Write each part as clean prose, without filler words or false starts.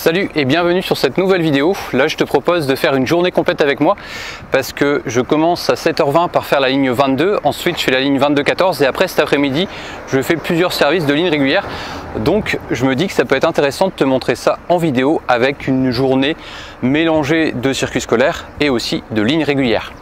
Salut et bienvenue sur cette nouvelle vidéo. Là je te propose de faire une journée complète avec moi parce que je commence à 7h20 par faire la ligne 22, ensuite je fais la ligne 22-14 et après cet après-midi je fais plusieurs services de ligne régulière. Donc je me dis que ça peut être intéressant de te montrer ça en vidéo avec une journée mélangée de circuit scolaire et aussi de ligne régulière.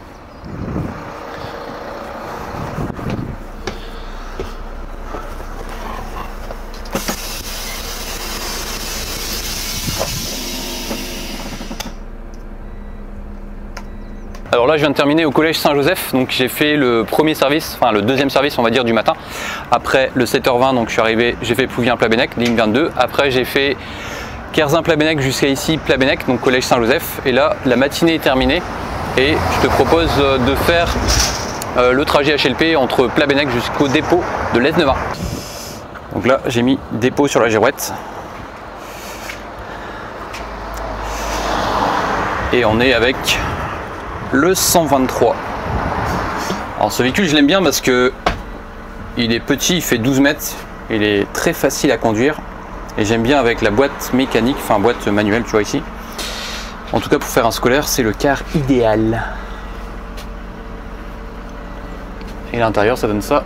Alors là je viens de terminer au collège Saint-Joseph, donc j'ai fait le premier service, enfin le deuxième service on va dire du matin. Après le 7h20 donc je suis arrivé, j'ai fait Plouvien-Plabennec, ligne 22. Après j'ai fait Kerzin-Plabennec jusqu'à ici Plabennec, donc collège Saint-Joseph. Et là la matinée est terminée et je te propose de faire le trajet HLP entre Plabennec jusqu'au dépôt de l'S9. Donc là j'ai mis dépôt sur la girouette. Et on est avec le 123. Alors ce véhicule je l'aime bien parce que il est petit, il fait 12 mètres, il est très facile à conduire et j'aime bien avec la boîte mécanique, enfin boîte manuelle tu vois ici. En tout cas pour faire un scolaire c'est le car idéal. Et l'intérieur ça donne ça.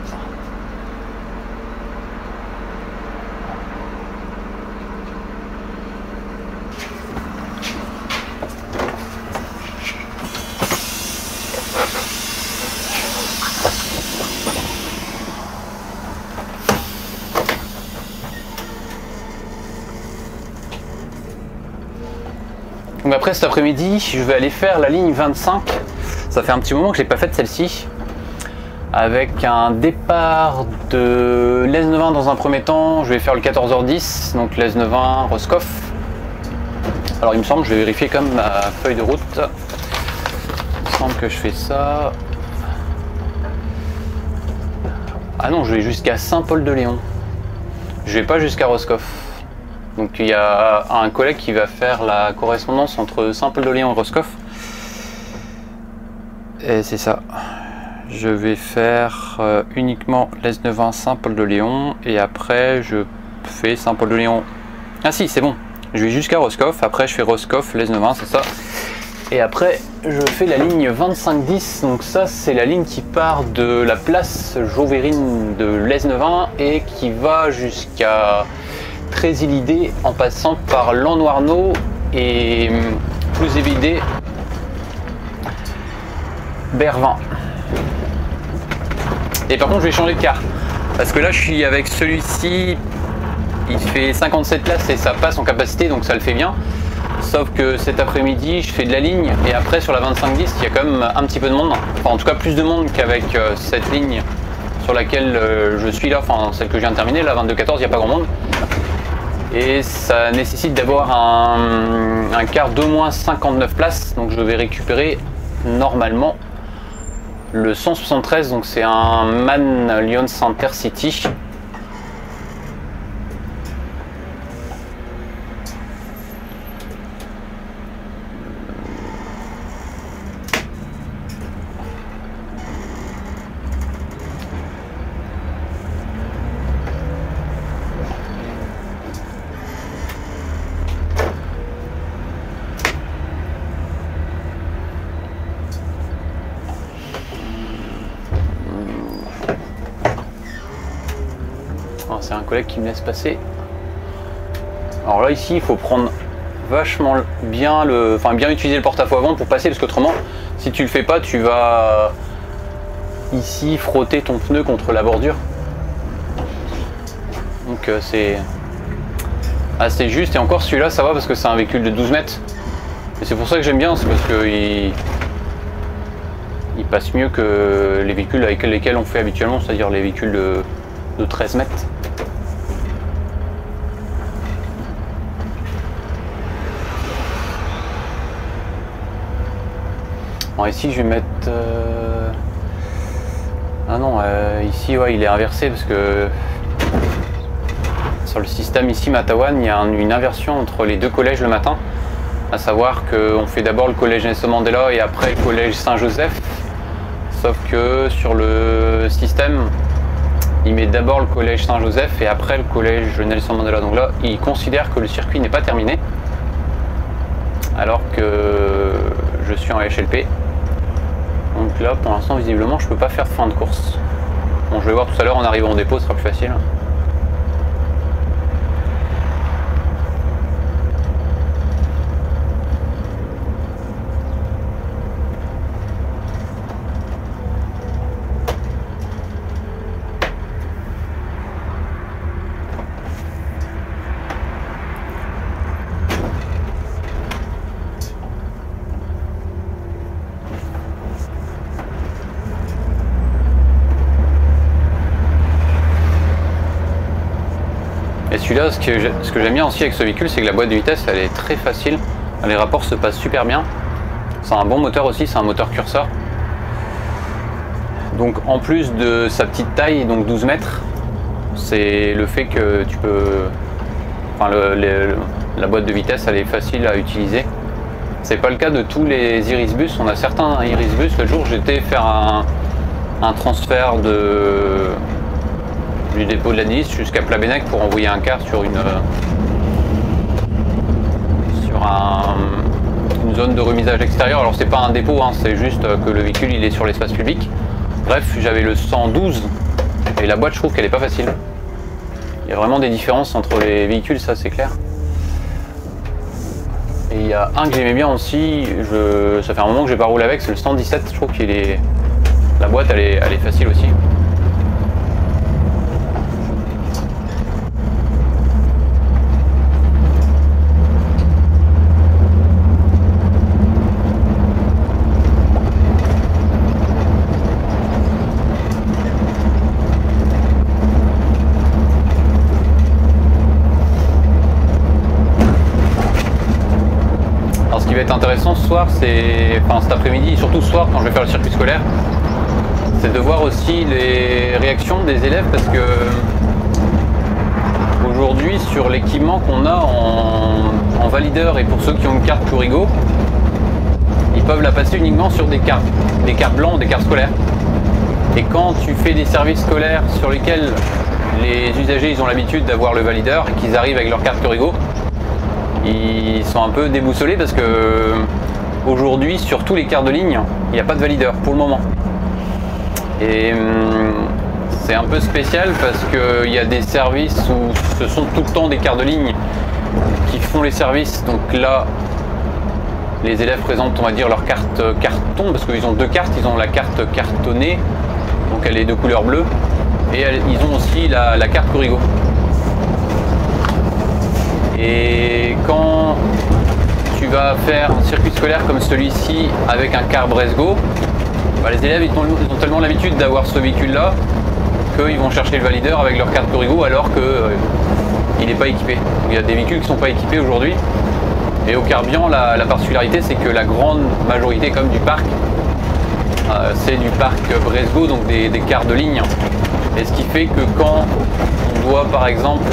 Donc après cet après-midi, je vais aller faire la ligne 25. Ça fait un petit moment que je n'ai pas fait celle-ci. Avec un départ de l'S9 dans un premier temps, je vais faire le 14h10, donc l'S9 Roscoff. Alors il me semble, je vais vérifier comme ma feuille de route. Il me semble que je fais ça. Ah non, je vais jusqu'à Saint-Paul-de-Léon. Je vais pas jusqu'à Roscoff. Donc il y a un collègue qui va faire la correspondance entre Saint-Paul-de-Léon et Roscoff. Et c'est ça. Je vais faire uniquement l'S9 Saint-Paul-de-Léon et après je fais Saint-Paul-de-Léon. Ah si, c'est bon. Je vais jusqu'à Roscoff, après je fais Roscoff, l'S9, c'est ça. Et après je fais la ligne 2510. Donc ça c'est la ligne qui part de la place Jovérine de l'S9 et qui va jusqu'à Trésilidé en passant par Lannoireau et Plousévidé, Bervin. Et par contre je vais changer de car parce que là je suis avec celui-ci, il fait 57 places et ça passe en capacité donc ça le fait bien. Sauf que cet après-midi je fais de la ligne et après sur la 2510 il y a quand même un petit peu de monde, enfin en tout cas plus de monde qu'avec cette ligne sur laquelle je suis là, enfin celle que je viens de terminer, la 22-14, il n'y a pas grand monde. Et ça nécessite d'avoir un car d'au moins 59 places, donc je vais récupérer normalement le 173, donc c'est un MAN Lyons Intercity. C'est un collègue qui me laisse passer. Alors là ici il faut prendre vachement bien bien utiliser le porte-à-faux avant pour passer, parce qu'autrement si tu le fais pas tu vas ici frotter ton pneu contre la bordure. Donc c'est assez juste, et encore celui-là ça va parce que c'est un véhicule de 12 mètres. Et c'est pour ça que j'aime bien, c'est parce que il passe mieux que les véhicules avec lesquels on fait habituellement, c'est-à-dire les véhicules de 13 mètres. Alors ici je vais mettre ah non, ici ouais, il est inversé parce que sur le système ici Matawan il y a une inversion entre les deux collèges le matin, à savoir qu'on fait d'abord le collège Nelson Mandela et après le collège Saint-Joseph, sauf que sur le système il met d'abord le collège Saint-Joseph et après le collège Nelson Mandela. Donc là, il considère que le circuit n'est pas terminé. alors que je suis en HLP. Donc là pour l'instant visiblement je peux pas faire fin de course. Bon, je vais voir tout à l'heure en arrivant au dépôt, ce sera plus facile. Et celui-là, ce que j'aime bien aussi avec ce véhicule, c'est que la boîte de vitesse, elle est très facile. Les rapports se passent super bien. C'est un bon moteur aussi, c'est un moteur curseur. Donc en plus de sa petite taille, donc 12 mètres, c'est le fait que tu peux... Enfin, la boîte de vitesse, elle est facile à utiliser. C'est pas le cas de tous les Irisbus. On a certains Irisbus. Le jour, j'étais faire un transfert du dépôt de la Nice jusqu'à Plabennec pour envoyer un car sur une zone de remisage extérieur. Alors c'est pas un dépôt, hein, c'est juste que le véhicule il est sur l'espace public. Bref, j'avais le 112 et la boîte, je trouve qu'elle est pas facile. Il y a vraiment des différences entre les véhicules, ça c'est clair. Et il y a un que j'aimais bien aussi, ça fait un moment que j'ai pas roulé avec, c'est le 117. Je trouve qu'il est... La boîte elle est facile aussi. Ce qui va être intéressant ce soir, cet après-midi, surtout ce soir quand je vais faire le circuit scolaire, c'est de voir aussi les réactions des élèves, parce que aujourd'hui sur l'équipement qu'on a en valideur et pour ceux qui ont une carte Tourigo, ils peuvent la passer uniquement sur des cartes blancs, des cartes scolaires. Et quand tu fais des services scolaires sur lesquels les usagers ils ont l'habitude d'avoir le valideur et qu'ils arrivent avec leur carte Tourigo, ils sont un peu déboussolés parce que aujourd'hui sur tous les quarts de ligne il n'y a pas de valideur pour le moment. Et c'est un peu spécial parce qu'il y a des services où ce sont tout le temps des quarts de ligne qui font les services. Donc là les élèves présentent, on va dire, leur carte carton, parce qu'ils ont deux cartes. Ils ont la carte cartonnée, donc elle est de couleur bleue, et ils ont aussi la carte Tourigo. Et quand tu vas faire un circuit scolaire comme celui-ci avec un car Bresgo, les élèves ils ont tellement l'habitude d'avoir ce véhicule-là qu'ils vont chercher le valideur avec leur carte Tourigo alors qu'il n'est pas équipé. Il y a des véhicules qui ne sont pas équipés aujourd'hui. Et au Carbian, la particularité, c'est que la grande majorité comme du parc, c'est du parc Bresgo, donc des cars de ligne. Et ce qui fait que quand on doit par exemple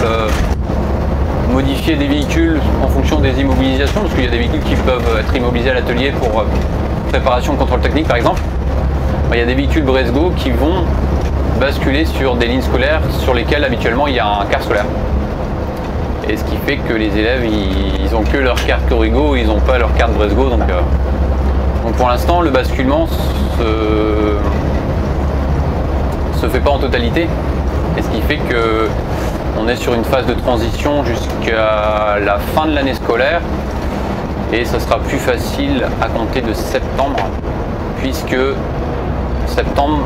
modifier des véhicules en fonction des immobilisations, parce qu'il y a des véhicules qui peuvent être immobilisés à l'atelier pour préparation de contrôle technique par exemple, il y a des véhicules Bresgo qui vont basculer sur des lignes scolaires sur lesquelles habituellement il y a un car scolaire. Et ce qui fait que les élèves ils ont que leur carte Tourigo, ils n'ont pas leur carte Bresgo. Donc pour l'instant le basculement se fait pas en totalité. Et ce qui fait que on est sur une phase de transition jusqu'à la fin de l'année scolaire, et ça sera plus facile à compter de septembre, puisque septembre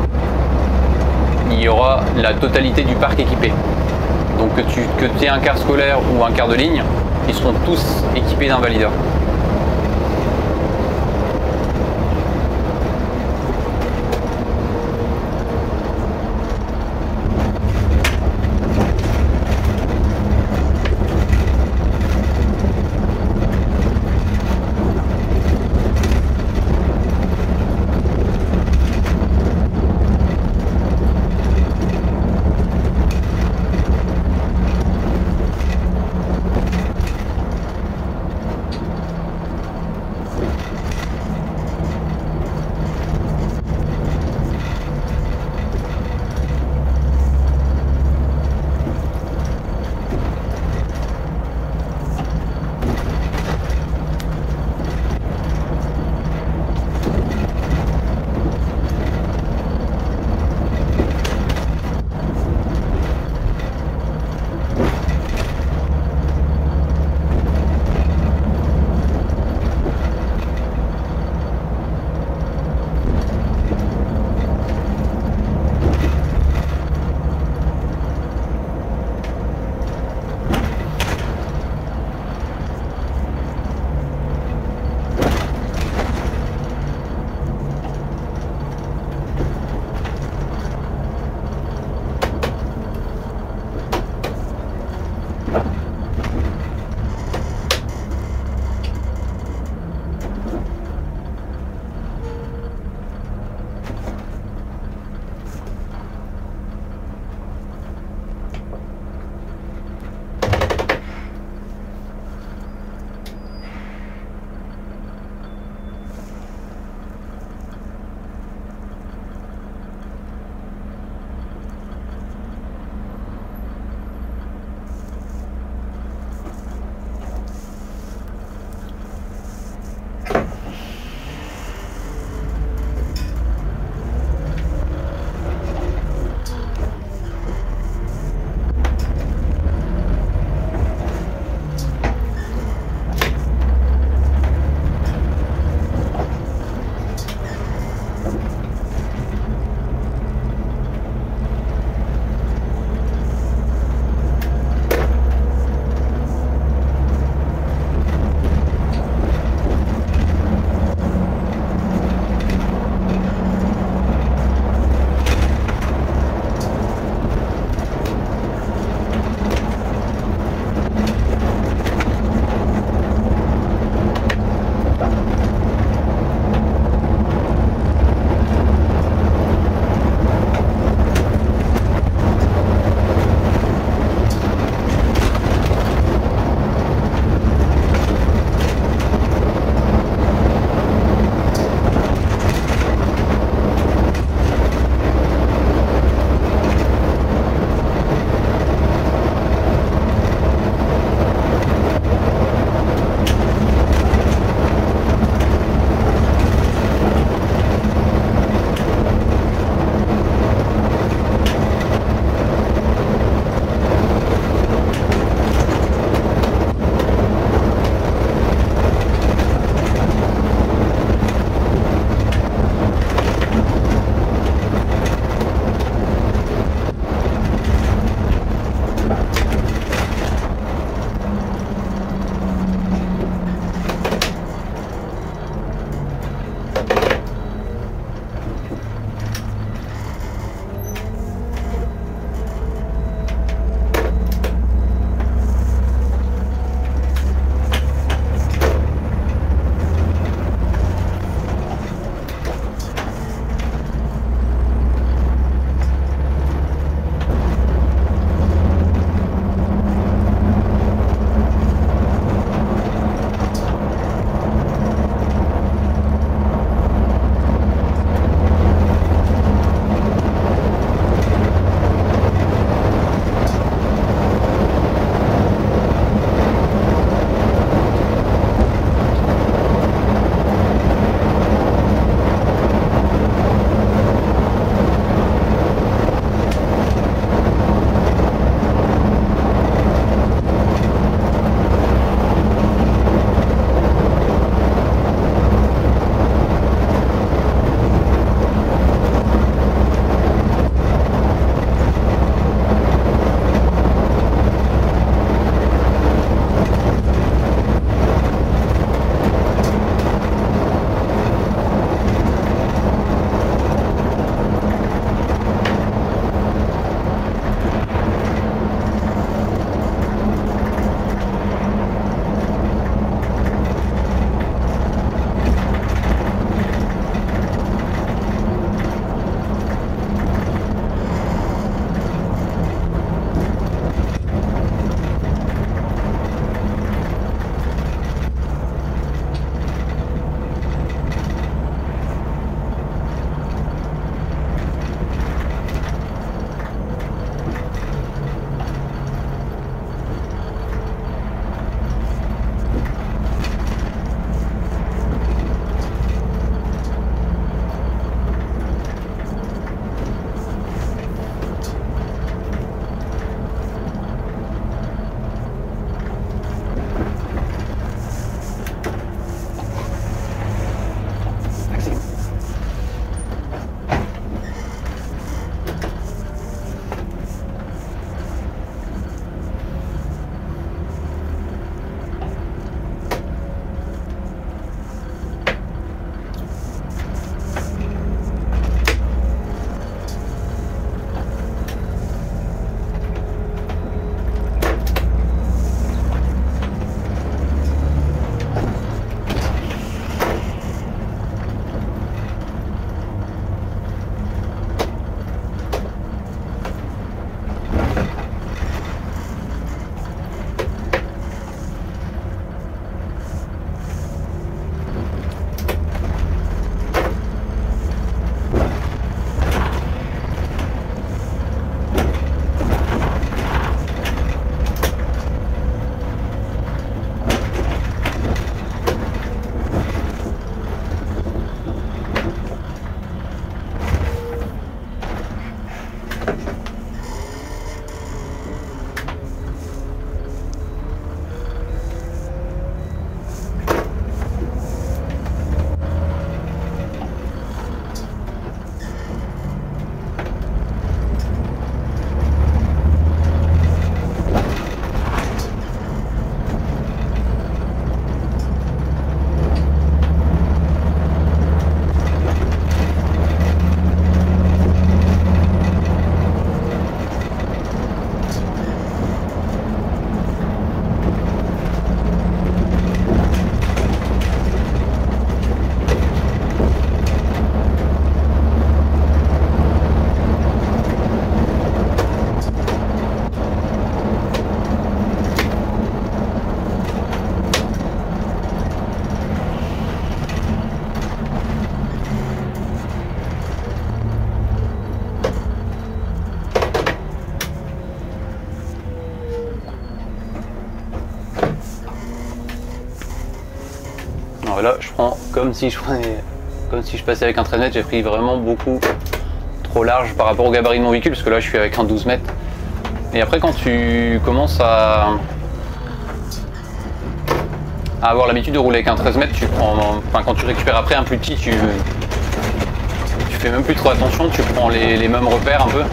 il y aura la totalité du parc équipé. Donc que tu aies un car scolaire ou un car de ligne, ils seront tous équipés d'un valideur. Alors là, je prends comme si je passais avec un 13 mètres. J'ai pris vraiment beaucoup trop large par rapport au gabarit de mon véhicule, parce que là, je suis avec un 12 mètres. Et après, quand tu commences à avoir l'habitude de rouler avec un 13 mètres, quand tu récupères après un plus petit, tu fais même plus trop attention, tu prends les mêmes repères un peu.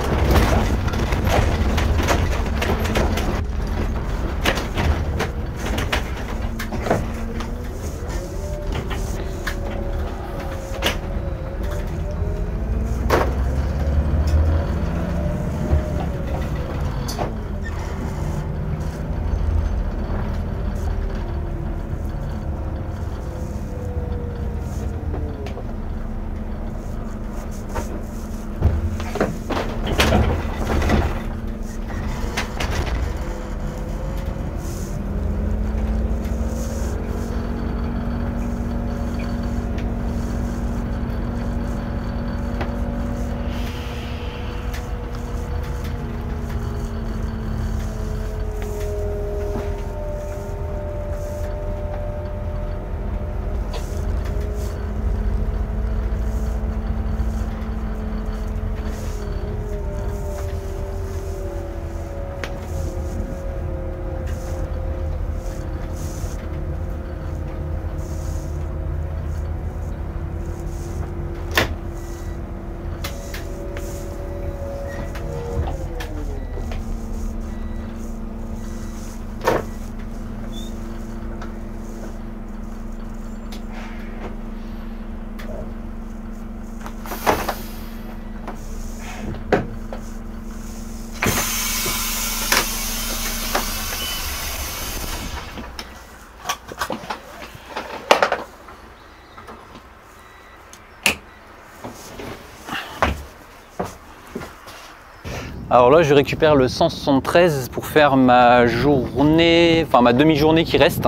Alors là, je récupère le 173 pour faire ma journée, enfin ma demi-journée qui reste,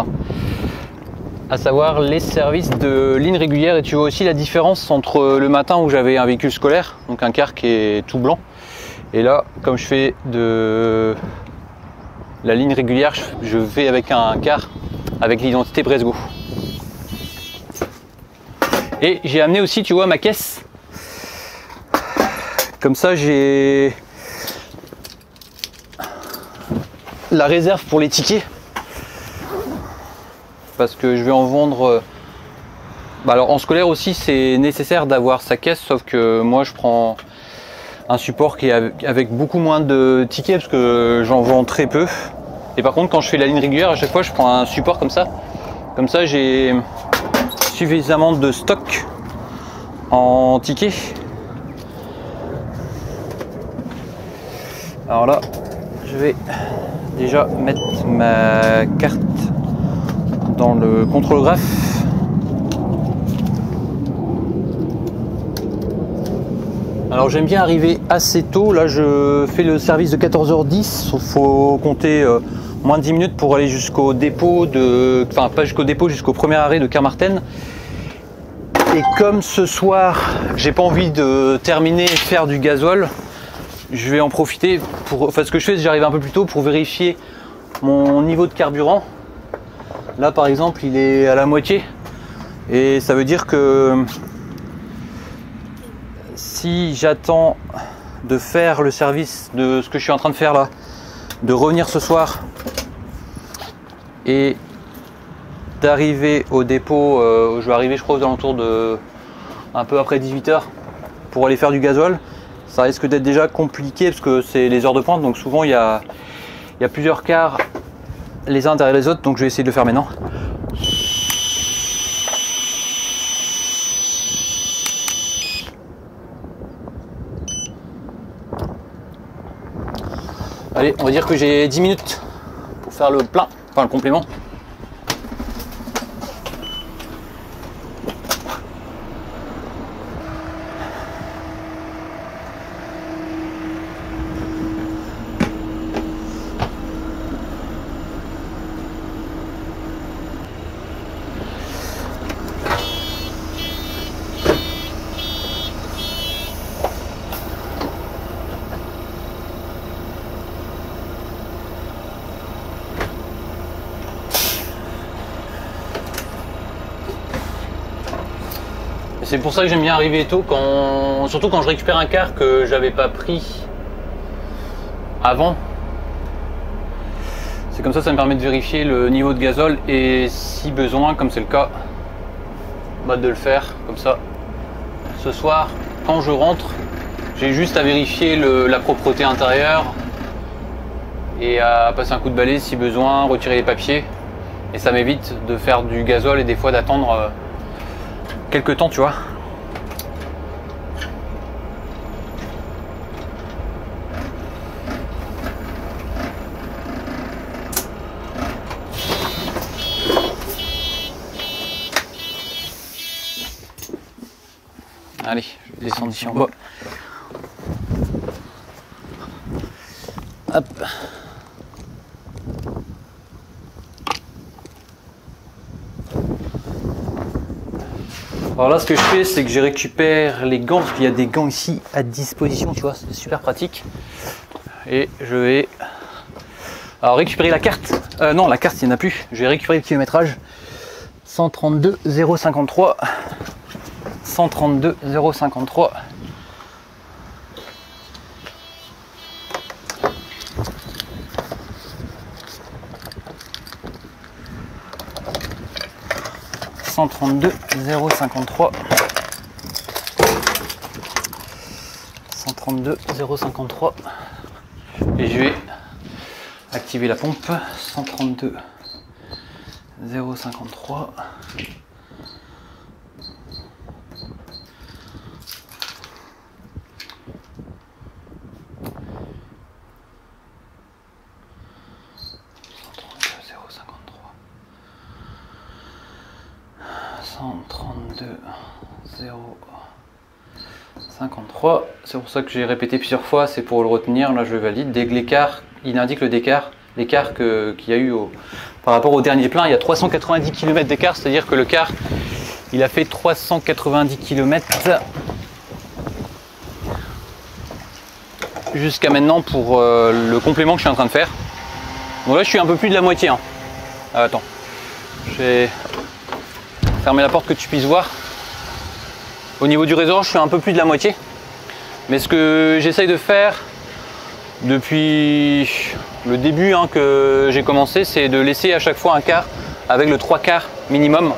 à savoir les services de ligne régulière. Et tu vois aussi la différence entre le matin où j'avais un véhicule scolaire, donc un car qui est tout blanc, et là, comme je fais de la ligne régulière, je vais avec un car avec l'identité Bresgo. Et j'ai amené aussi, tu vois, ma caisse. Comme ça, j'ai la réserve pour les tickets, parce que je vais en vendre. Alors en scolaire aussi, c'est nécessaire d'avoir sa caisse, sauf que moi je prends un support qui est avec beaucoup moins de tickets, parce que j'en vends très peu. Et par contre, quand je fais la ligne régulière, à chaque fois je prends un support comme ça. Comme ça, j'ai suffisamment de stock en tickets. Alors là, je vais déjà mettre ma carte dans le contrôle-graphe. Alors j'aime bien arriver assez tôt. Là, je fais le service de 14h10. Il faut compter moins de 10 minutes pour aller jusqu'au dépôt enfin pas jusqu'au dépôt, jusqu'au premier arrêt de Carmarthen. Et comme ce soir, j'ai pas envie de terminer et faire du gasoil, je vais en profiter pour. Enfin, ce que je fais, c'est que j'arrive un peu plus tôt pour vérifier mon niveau de carburant. Là, par exemple, il est à la moitié. Et ça veut dire que si j'attends de faire le service de ce que je suis en train de faire là, de revenir ce soir et d'arriver au dépôt, je vais arriver, je crois, aux alentours de un peu après 18h pour aller faire du gasoil. Ça risque d'être déjà compliqué parce que c'est les heures de pointe, donc souvent il y a plusieurs cars les uns derrière les autres, donc je vais essayer de le faire maintenant. Allez, on va dire que j'ai 10 minutes pour faire le plein, enfin le complément. C'est pour ça que j'aime bien arriver tôt, surtout quand je récupère un car que j'avais pas pris avant. C'est comme ça me permet de vérifier le niveau de gazole et si besoin, comme c'est le cas, bah de le faire comme ça. Ce soir, quand je rentre, j'ai juste à vérifier la propreté intérieure et à passer un coup de balai si besoin, retirer les papiers. Et ça m'évite de faire du gazole et des fois d'attendre quelques temps, tu vois. Allez, je descends d'ici en bas. Hop. Alors là, ce que je fais, c'est que je récupère les gants, parce qu'il y a des gants ici à disposition, tu vois, c'est super pratique. Et je vais alors récupérer la carte. Non, la carte, il n'y en a plus. Je vais récupérer le kilométrage. 132 053. 132 053. « 132 053 132 053 et je vais activer la pompe. 132 053. C'est pour ça que j'ai répété plusieurs fois, c'est pour le retenir. Là je le valide. Dès que l'écart, il indique l'écart qu'il y a eu par rapport au dernier plein, il y a 390 km d'écart, c'est-à-dire que le car il a fait 390 km jusqu'à maintenant pour le complément que je suis en train de faire. Donc là je suis un peu plus de la moitié. Hein. Attends, je vais fermer la porte que tu puisses voir. Au niveau du réservoir, je suis un peu plus de la moitié. Mais ce que j'essaye de faire depuis le début que j'ai commencé, c'est de laisser à chaque fois un quart avec le 3 quarts minimum.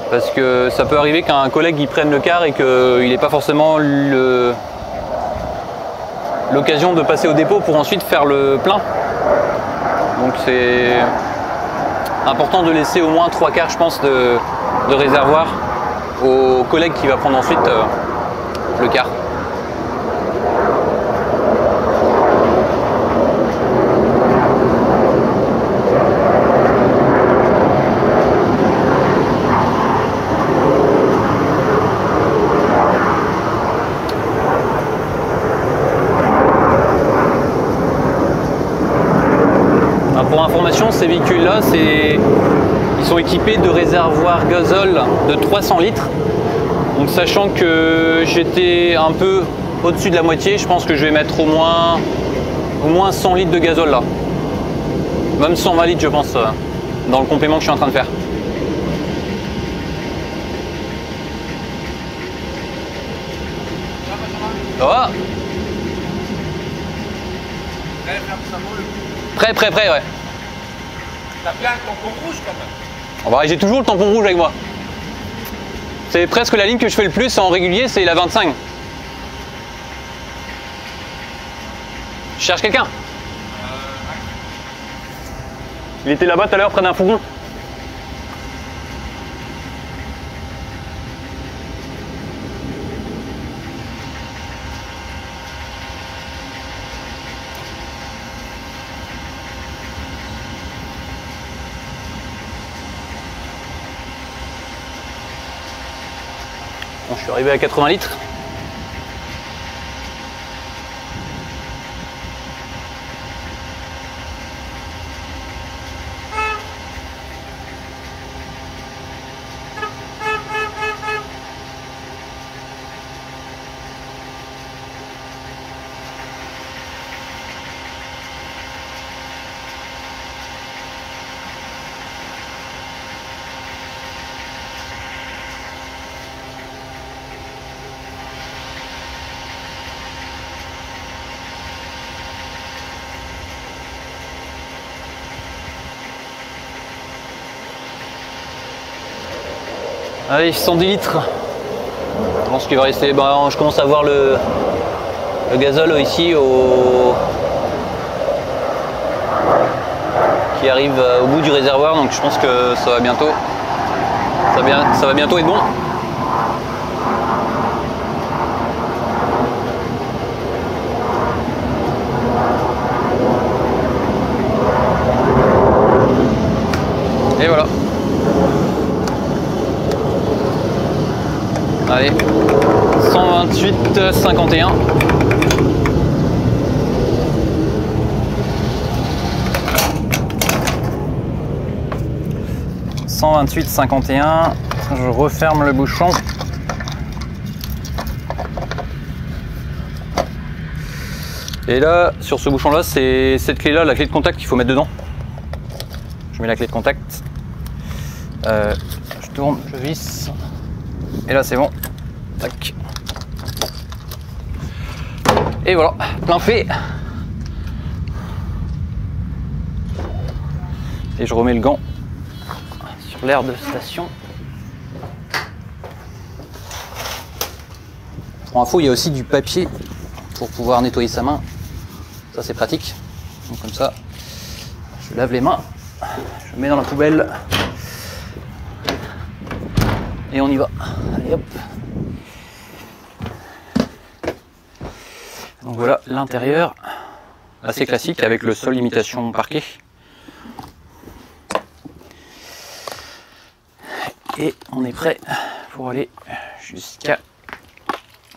Parce que ça peut arriver qu'un collègue il prenne le quart et qu'il n'ait pas forcément l'occasion de passer au dépôt pour ensuite faire le plein. Donc c'est important de laisser au moins 3 quarts, je pense, de réservoir au collègue qui va prendre ensuite le quart. Pour information, ces véhicules-là, ils sont équipés de réservoirs gazole de 300 litres. Donc sachant que j'étais un peu au-dessus de la moitié, je pense que je vais mettre au moins 100 litres de gazole là. Même 120 litres je pense, dans le complément que je suis en train de faire. Ça va ? Prêt, ouais. T'as plein de tampons rouges quand même. Bah, j'ai toujours le tampon rouge avec moi. C'est presque la ligne que je fais le plus en régulier, c'est la 25. Je cherche quelqu'un. Il était là-bas tout à l'heure près d'un fourgon. Bon, je suis arrivé à 80 litres. Allez, 110 litres. Je pense qu'il va rester. Bah, je commence à voir le gazole ici qui arrive au bout du réservoir, donc je pense que ça va bientôt. Ça va bientôt être bon. Et voilà. Allez, 128,51. Je referme le bouchon. Et là, sur ce bouchon là, c'est cette clé là, la clé de contact qu'il faut mettre dedans. Je mets la clé de contact. Je tourne, je visse. Et là c'est bon. Tac. Et voilà, plein fait. Et je remets le gant sur l'air de station. Pour info, il y a aussi du papier pour pouvoir nettoyer sa main. Ça c'est pratique. Donc comme ça, je lave les mains, je mets dans la poubelle et on y va. Allez hop. Donc voilà l'intérieur, assez classique avec le sol imitation parquet. Et on est prêt pour aller jusqu'à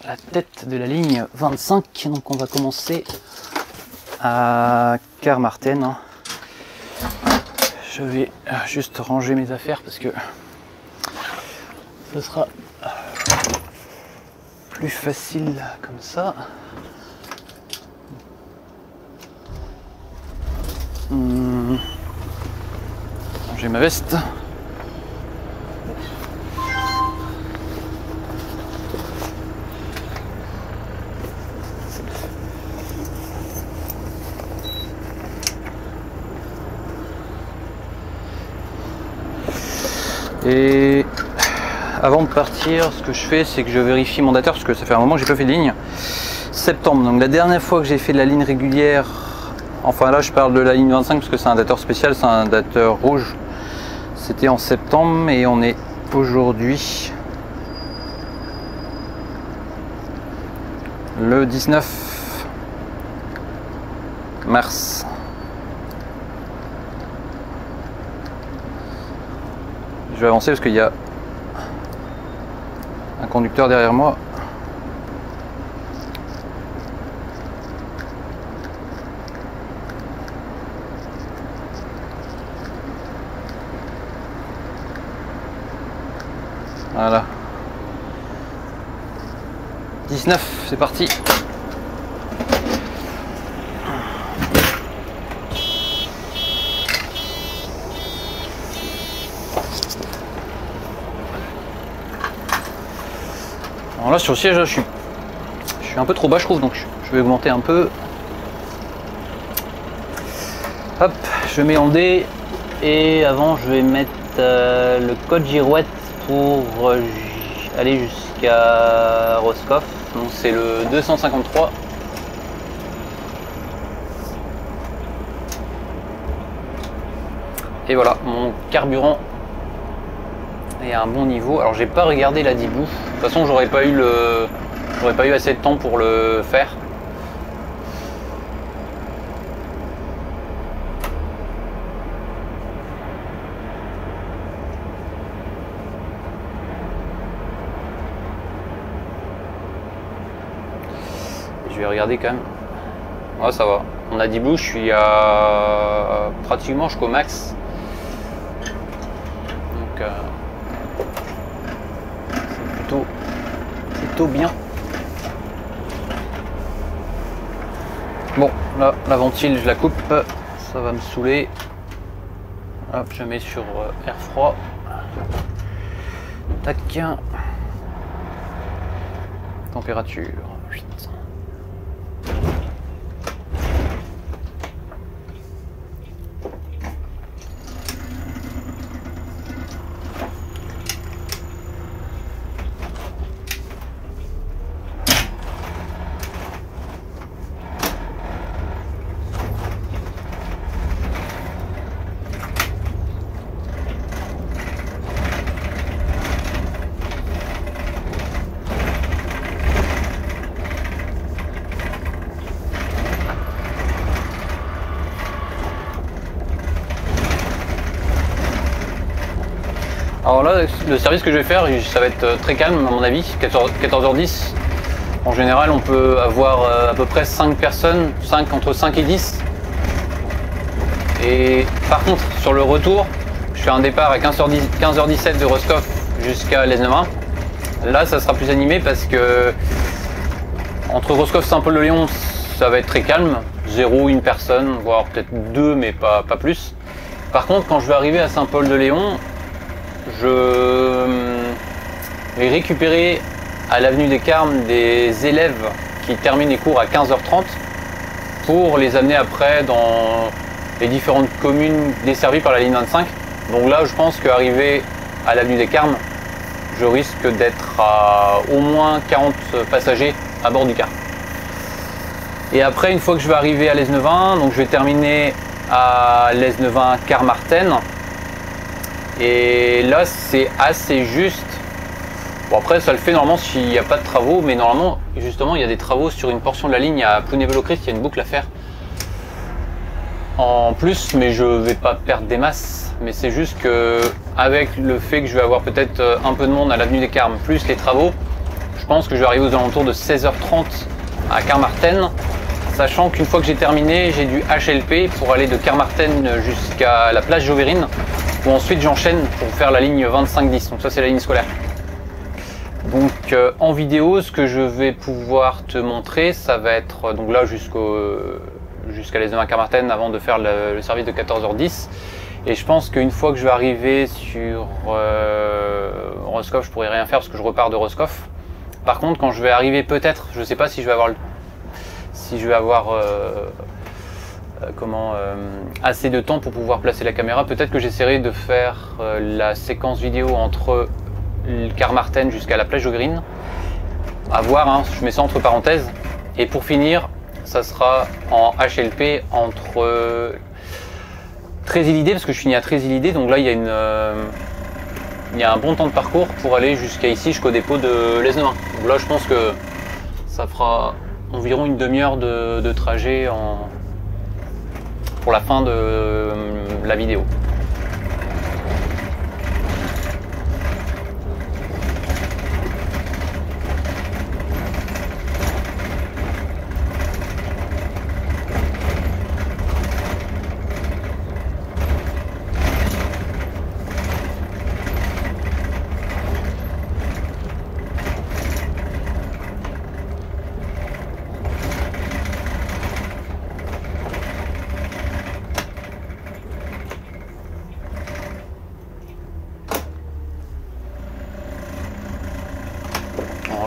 la tête de la ligne 25. Donc on va commencer à Carmarthen. Je vais juste ranger mes affaires parce que ce sera plus facile comme ça. Ranger ma veste. Et avant de partir, ce que je fais, c'est que je vérifie mon dateur parce que ça fait un moment que j'ai pas fait de ligne. Septembre, donc la dernière fois que j'ai fait de la ligne régulière, enfin là je parle de la ligne 25 parce que c'est un dateur spécial, c'est un dateur rouge. C'était en septembre et on est aujourd'hui le 19 mars. Je vais avancer parce qu'il y a un conducteur derrière moi. Voilà. 19, c'est parti. Alors là sur le siège là, je suis un peu trop bas je trouve, donc je vais augmenter un peu. Hop, je mets en D et avant je vais mettre le code girouette pour aller jusqu'à Roscoff. Donc c'est le 253. Et voilà, mon carburant est à un bon niveau. Alors j'ai pas regardé la dibou. De toute façon j'aurais pas eu assez de temps pour le faire. Je vais regarder quand même. Ouais, ça va. On a 10 bouts, je suis à pratiquement jusqu'au max. Donc c'est plutôt bien. Bon, là la ventile je la coupe, ça va me saouler. Hop, je mets sur air froid. Tac. Température 8. Alors là, le service que je vais faire, ça va être très calme à mon avis, 14h10. En général, on peut avoir à peu près 5 personnes, entre 5 et 10. Et par contre, sur le retour, je fais un départ à 15h17 de Roscoff jusqu'à l'Aisne-Main. Là, ça sera plus animé parce que entre Roscoff et Saint-Paul-de-Léon, ça va être très calme. 0, une personne, voire peut-être 2, mais pas plus. Par contre, quand je vais arriver à Saint-Paul-de-Léon, je vais récupérer à l'avenue des Carmes des élèves qui terminent les cours à 15h30 pour les amener après dans les différentes communes desservies par la ligne 25. Donc là, je pense qu'arrivé à l'avenue des Carmes, je risque d'être à au moins 40 passagers à bord du car. Et après, une fois que je vais arriver à l'Aisne-Main, donc je vais terminer à l'Aisne-Main Carmarthen. Et là, c'est assez juste. Bon, après, ça le fait normalement s'il n'y a pas de travaux, mais normalement, justement, il y a des travaux sur une portion de la ligne à Plounévez-Lochrist, il y a une boucle à faire en plus, mais je vais pas perdre des masses. Mais c'est juste que, avec le fait que je vais avoir peut-être un peu de monde à l'avenue des Carmes, plus les travaux, je pense que je vais arriver aux alentours de 16h30 à Carmarthen, sachant qu'une fois que j'ai terminé, j'ai du HLP pour aller de Carmarthen jusqu'à la place Jovérine, où ensuite j'enchaîne pour faire la ligne 25-10. Donc ça, c'est la ligne scolaire. Donc en vidéo, ce que je vais pouvoir te montrer, ça va être donc là jusqu'à l'Aisne-Main Carmarthen avant de faire le service de 14h10. Et je pense qu'une fois que je vais arriver sur Roscoff, je pourrai rien faire parce que je repars de Roscoff. Par contre, quand je vais arriver peut-être, je ne sais pas si je vais avoir assez de temps pour pouvoir placer la caméra. Peut-être que j'essaierai de faire la séquence vidéo entre le Carmarthen jusqu'à la plage Jovérine. À voir, hein, je mets ça entre parenthèses. Et pour finir, ça sera en HLP entre Trésilidé, parce que je finis à Trésilidé. Donc là, il y a un bon temps de parcours pour aller jusqu'à ici, jusqu'au dépôt de l'Aisne-Main. Donc là, je pense que ça fera environ une demi-heure de trajet pour la fin de la vidéo.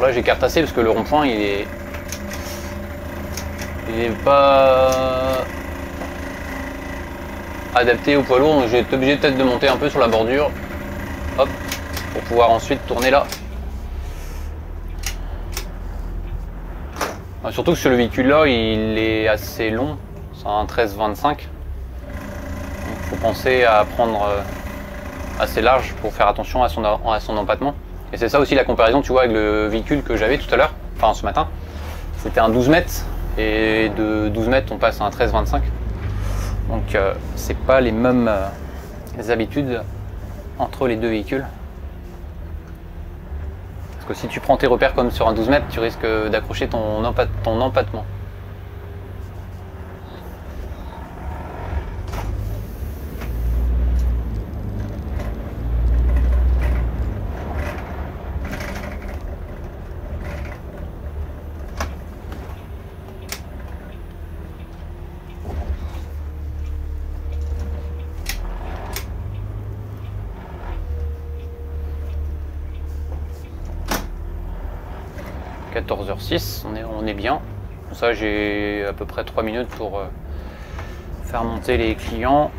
Là, j'écarte assez parce que le rond-point il est pas adapté au poids lourd, donc je vais être obligé peut-être de monter un peu sur la bordure, hop, pour pouvoir ensuite tourner là. Surtout que sur le véhicule là, il est assez long, c'est un 13-25, donc il faut penser à prendre assez large pour faire attention à son empattement. Et c'est ça aussi la comparaison, tu vois, avec le véhicule que j'avais tout à l'heure, enfin ce matin. C'était un 12 mètres, et de 12 mètres, on passe à un 13-25. Donc c'est pas les mêmes habitudes entre les deux véhicules. Parce que si tu prends tes repères comme sur un 12 mètres, tu risques d'accrocher ton empattement. – 14h06, on est bien. Comme ça, j'ai à peu près 3 minutes pour faire monter les clients.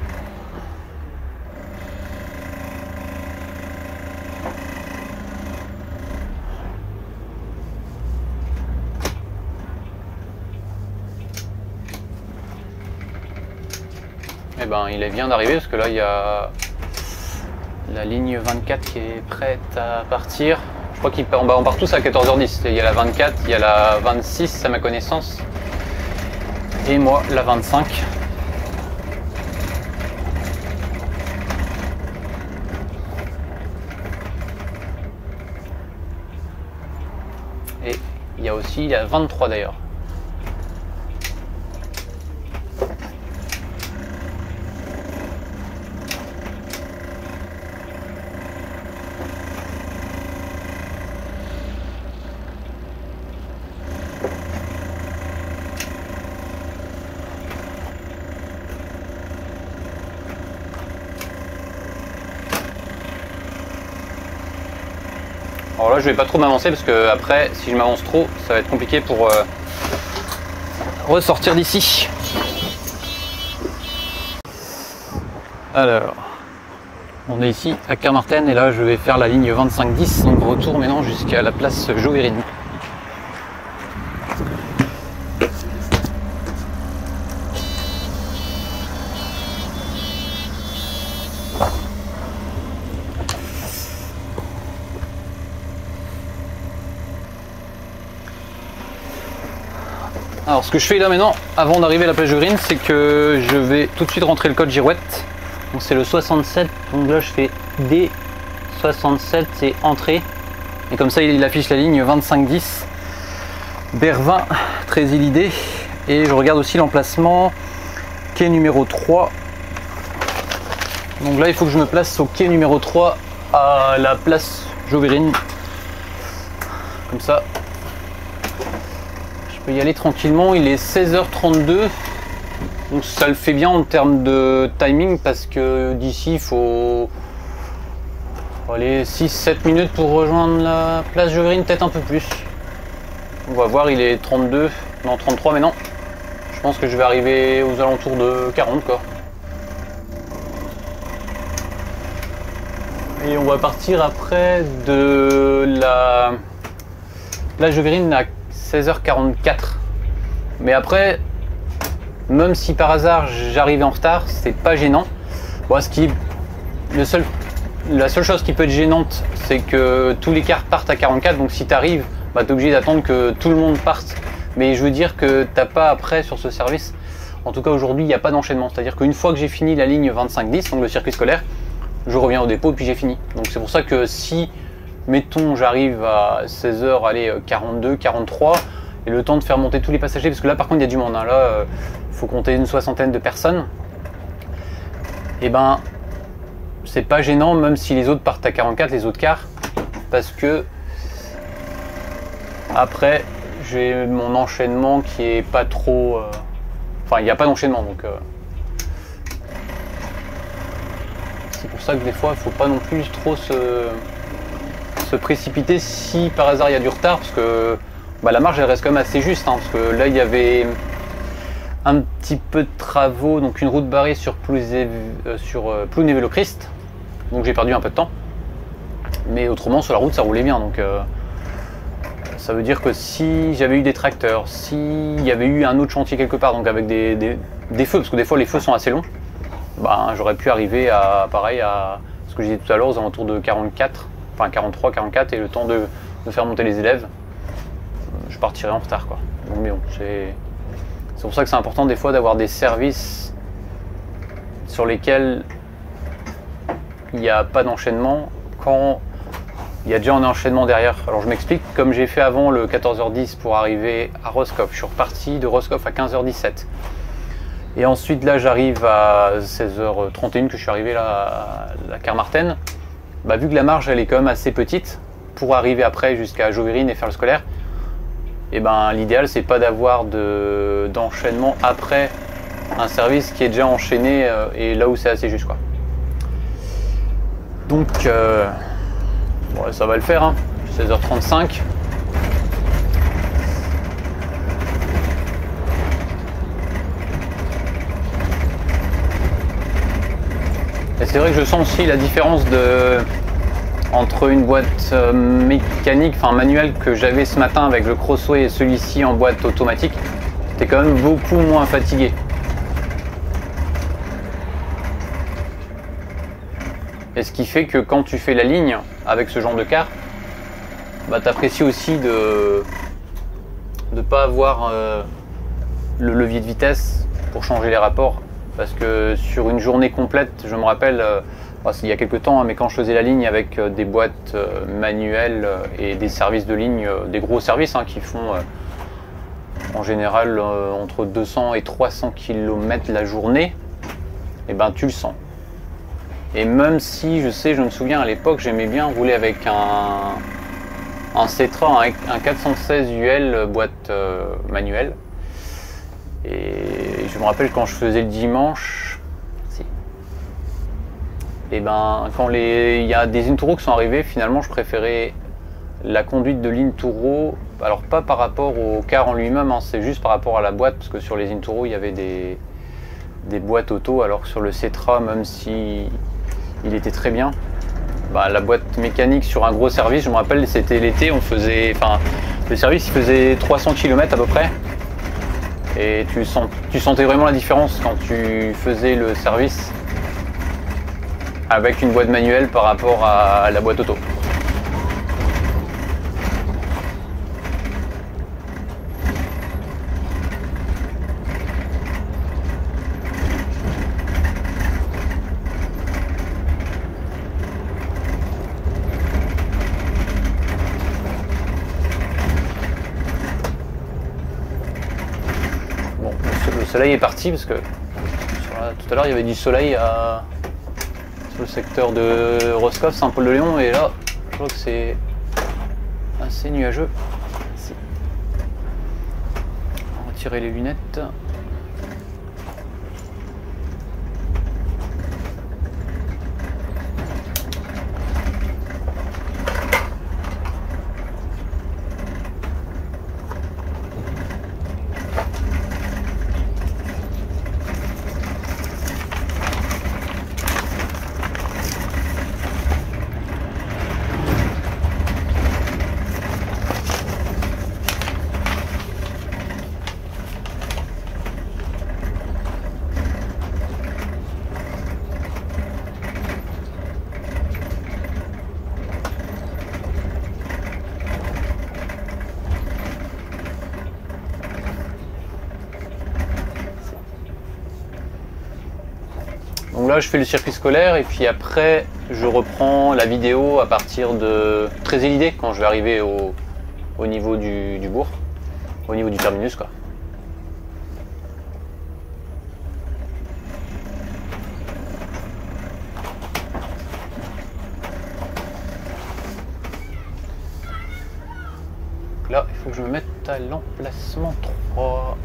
Et ben, il vient d'arriver parce que là, il y a la ligne 24 qui est prête à partir. Je crois qu'on part tous à 14h10. Il y a la 24, il y a la 26 à ma connaissance. Et moi, la 25. Il y a aussi la 23 d'ailleurs. Alors là je vais pas trop m'avancer parce que après si je m'avance trop ça va être compliqué pour ressortir d'ici. Alors on est ici à Carmarthen et là je vais faire la ligne 2510, donc retour maintenant jusqu'à la place Joverine. Alors ce que je fais là maintenant, avant d'arriver à la place Joverine, c'est que je vais tout de suite rentrer le code girouette. Donc c'est le 67, donc là je fais D67, c'est entrée. Et comme ça il affiche la ligne 2510, Bervin, Trésilidé. Et je regarde aussi l'emplacement, quai numéro 3. Donc là il faut que je me place au quai numéro 3 à la place Joverine. Comme ça. Je peux y aller tranquillement, il est 16h32, donc ça le fait bien en termes de timing parce que d'ici il faut aller 6-7 minutes pour rejoindre la place Joverine, peut-être un peu plus. On va voir, il est 32, non 33 mais non, je pense que je vais arriver aux alentours de 40 quoi. Et on va partir après de la place Joverine à 16h44, mais après même si par hasard j'arrivais en retard, c'est pas gênant. Bon, la seule chose qui peut être gênante, c'est que tous les cars partent à 44, donc si tu arrives, bah, tu es obligé d'attendre que tout le monde parte. Mais je veux dire que t'as pas après sur ce service, en tout cas aujourd'hui il n'y a pas d'enchaînement, c'est à dire qu'une fois que j'ai fini la ligne 2510, donc le circuit scolaire, je reviens au dépôt et puis j'ai fini. Donc c'est pour ça que si mettons j'arrive à 16h, allez 42, 43, et le temps de faire monter tous les passagers, parce que là par contre il y a du monde, hein, là il faut compter une soixantaine de personnes, et ben c'est pas gênant même si les autres partent à 44, les autres cars, parce que après j'ai mon enchaînement qui est pas trop... Enfin il n'y a pas d'enchaînement, donc c'est pour ça que des fois il faut pas non plus trop se précipiter si par hasard il y a du retard, parce que bah, la marge elle reste quand même assez juste, hein, parce que là il y avait un petit peu de travaux, donc une route barrée sur Ploune et Vélochrist, donc j'ai perdu un peu de temps, mais autrement sur la route ça roulait bien, donc ça veut dire que si j'avais eu des tracteurs, s'il y avait eu un autre chantier quelque part, donc avec des feux, parce que des fois les feux sont assez longs, bah, j'aurais pu arriver à pareil à ce que je disais tout à l'heure, aux alentours de 44, enfin 43, 44, et le temps de faire monter les élèves, je partirais en retard quoi. Donc, mais bon, c'est pour ça que c'est important des fois d'avoir des services sur lesquels il n'y a pas d'enchaînement quand il y a déjà un enchaînement derrière. Alors je m'explique, comme j'ai fait avant le 14h10 pour arriver à Roscoff, je suis reparti de Roscoff à 15h17. Et ensuite là j'arrive à 16h31 que je suis arrivé là à Carmarthen. Bah, vu que la marge elle est quand même assez petite pour arriver après jusqu'à Joverine et faire le scolaire, et ben l'idéal c'est pas d'avoir d'enchaînement après un service qui est déjà enchaîné et là où c'est assez juste quoi. Donc bon, ça va le faire, hein. 16h35. Et c'est vrai que je sens aussi la différence entre une boîte mécanique, enfin manuelle que j'avais ce matin avec le Crossway et celui-ci en boîte automatique. J'étais quand même beaucoup moins fatigué. Et ce qui fait que quand tu fais la ligne avec ce genre de car, bah, tu apprécies aussi de ne pas avoir le levier de vitesse pour changer les rapports. Parce que sur une journée complète, je me rappelle il y a quelques temps, hein, mais quand je faisais la ligne avec des boîtes manuelles et des services de ligne, des gros services hein, qui font en général entre 200 et 300 km la journée, et ben tu le sens. Et même si je me souviens à l'époque, j'aimais bien rouler avec un Cetra, un 416 UL boîte manuelle. Et je me rappelle quand je faisais le dimanche, et ben quand il y a des Inturo qui sont arrivés, finalement je préférais la conduite de l'Inturo. Alors pas par rapport au car en lui-même, hein, c'est juste par rapport à la boîte, parce que sur les Inturo il y avait des boîtes auto, alors que sur le Cetra, même si il était très bien, la boîte mécanique sur un gros service, je me rappelle c'était l'été, le service il faisait 300 km à peu près. Et tu sentais vraiment la différence quand tu faisais le service avec une boîte manuelle par rapport à la boîte auto. Le soleil est parti parce que tout à l'heure il y avait du soleil sur le secteur de Roscoff, Saint-Paul-de-Léon, et là je crois que c'est assez nuageux. On va retirer les lunettes. Donc là je fais le circuit scolaire et puis après je reprends la vidéo à partir de Trézélidé quand je vais arriver au niveau du bourg, au niveau du terminus quoi. Donc là il faut que je me mette à l'emplacement 3.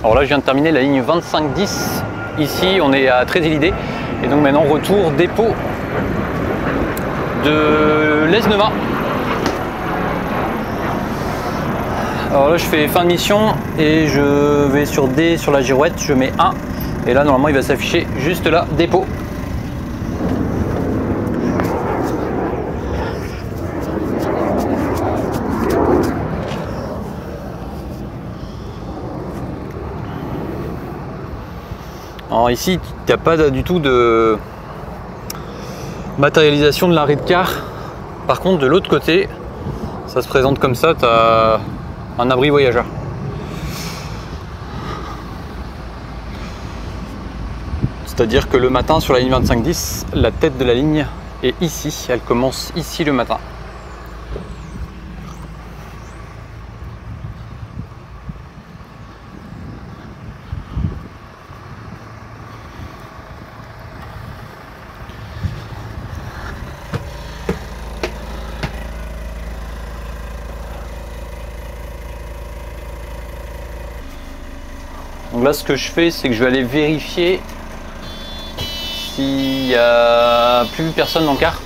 Alors là je viens de terminer la ligne 2510, ici on est à Trézélidé et donc maintenant retour dépôt de l'Esneva. Alors là je fais fin de mission et je vais sur D sur la girouette, je mets 1 et là normalement il va s'afficher juste là, dépôt. Alors ici, tu n'as pas du tout de matérialisation de l'arrêt de car. Par contre, de l'autre côté, ça se présente comme ça, tu as un abri voyageur. C'est-à-dire que le matin, sur la ligne 2510, la tête de la ligne est ici. Elle commence ici le matin. Donc là ce que je fais c'est que je vais aller vérifier s'il n'y a plus personne dans le car.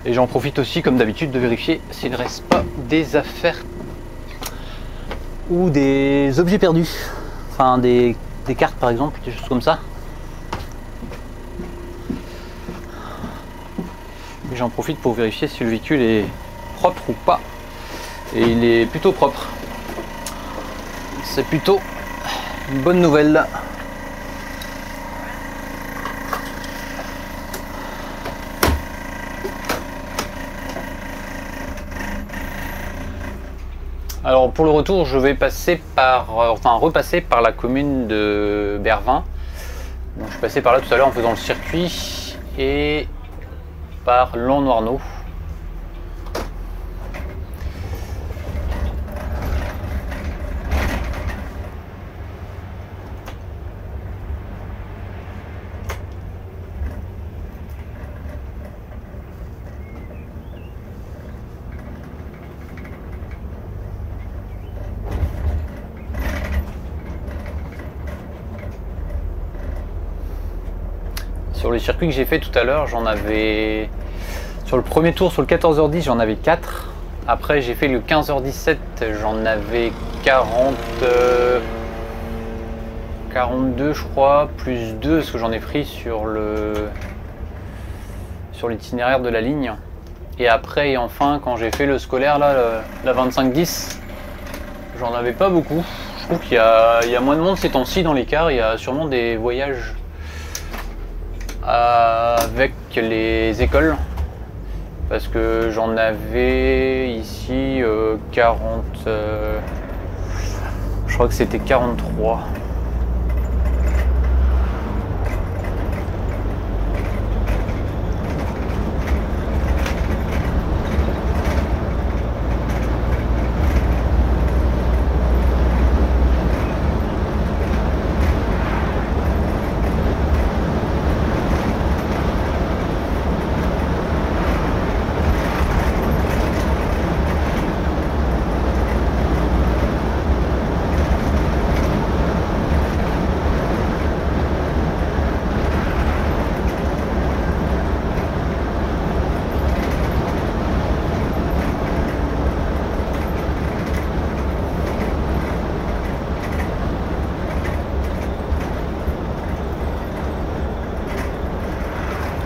Et j'en profite aussi comme d'habitude de vérifier s'il ne reste pas des affaires ou des objets perdus. enfin des cartes par exemple, des choses comme ça. Et j'en profite pour vérifier si le véhicule est propre ou pas. Et il est plutôt propre. C'est plutôt une bonne nouvelle. Alors pour le retour, je vais passer repasser par la commune de Bervin. Donc, je suis passé par là tout à l'heure en faisant le circuit et par Lans-Noirneau. Sur les circuits que j'ai fait tout à l'heure, j'en avais... Sur le premier tour, sur le 14h10, j'en avais 4. Après, j'ai fait le 15h17, j'en avais 42, je crois, plus 2, parce que j'en ai pris sur l'itinéraire de la ligne. Et après, et enfin, quand j'ai fait le scolaire, là, la 25-10, j'en avais pas beaucoup. Je trouve qu'il y a moins de monde ces temps-ci dans les cars, il y a sûrement des voyages avec les écoles, parce que j'en avais ici 40, je crois que c'était 43.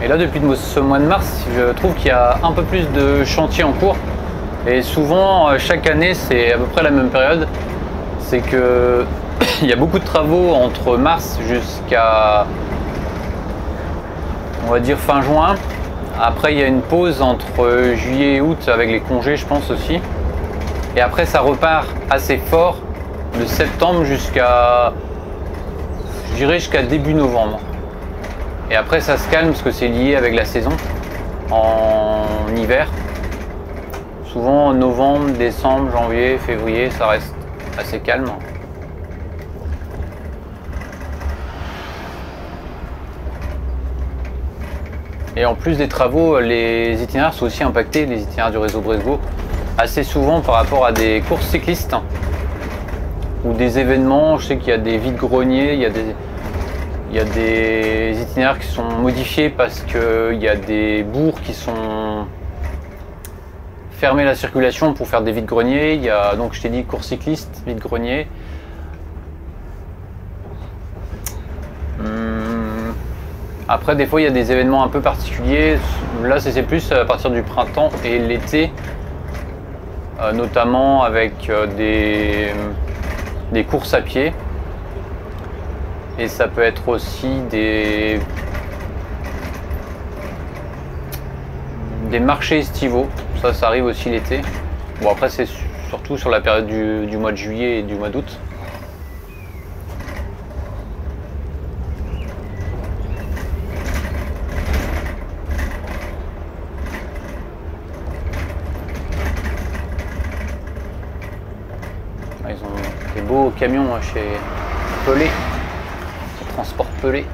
Et là, depuis ce mois de mars, je trouve qu'il y a un peu plus de chantiers en cours. Et souvent, chaque année, c'est à peu près la même période. C'est que il y a beaucoup de travaux entre mars jusqu'à, on va dire, fin juin. Après, il y a une pause entre juillet et août avec les congés, je pense aussi. Et après, ça repart assez fort de septembre jusqu'à, je dirais, jusqu'à début novembre. Et après ça se calme parce que c'est lié avec la saison en hiver. Souvent en novembre, décembre, janvier, février, ça reste assez calme. Et en plus des travaux, les itinéraires sont aussi impactés, les itinéraires du réseau Bresgo, assez souvent par rapport à des courses cyclistes ou des événements. Je sais qu'il y a des vides-greniers, il y a des itinéraires qui sont modifiés parce qu'il y a des bourgs qui sont fermés à la circulation pour faire des vides-greniers. Il y a, donc je t'ai dit, course cycliste, vide-grenier. Après, des fois, il y a des événements un peu particuliers. Là, c'est plus à partir du printemps et l'été, notamment avec des courses à pied. Et ça peut être aussi des marchés estivaux. Ça arrive aussi l'été. Bon, après, c'est surtout sur la période du mois de juillet et du mois d'août. Ils ont des beaux camions chez Pelé. Transport Pelé.